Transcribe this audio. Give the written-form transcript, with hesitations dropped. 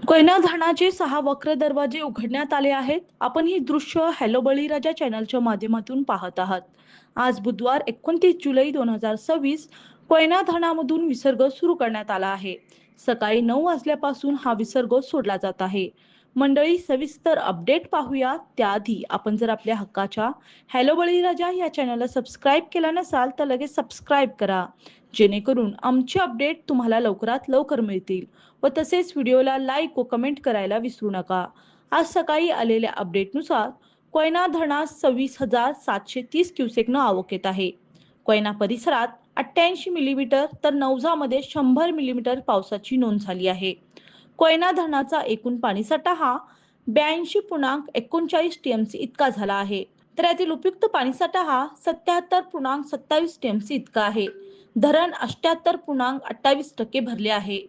कोयना धरणाचे 6 वक्र दरवाजे उघडण्यात आले आहेत. आपण ही दृश्य हॅलो बळीराजा चॅनलच्या माध्यमातून पाहत आहात. आज बुधवार 29 जुलै 2026 कोयना धरणामधून विसर्ग सुरू करण्यात आला आहे. सकाळी 9 वाजल्यापासून हा विसर्ग सोडला जात आहे. मंडळी, सविस्तर अपडेट पाहूया. त्याआधी आपण जर आपल्या हक्काच्या हॅलो बळीराजा या चॅनलला सबस्क्राईब केला नसाल तर लगेच सबस्क्राईब करा, जेणेकरून आमचे अपडेट तुम्हाला लवकरात लवकर मिळतील. व तसेच व्हिडिओला लाईक व कमेंट करायला विसरू नका. आज सकाळी आलेल्या अपडेटनुसार कोयना धरणात 26,730 क्युसेकनं आवक येत आहे. कोयना परिसरात 88 मिलीमीटर तर नवजामध्ये 100 मिलीमीटर पावसाची नोंद झाली आहे. कोयना धरणाचा एकूण पाणीसाठा हा 82.39 टीएमसी इतका झाला आहे. तर यातील उपयुक्त पाणीसाठा हा 77.27 टीएमसी इतका आहे. धरण 78.28% भरले आहे.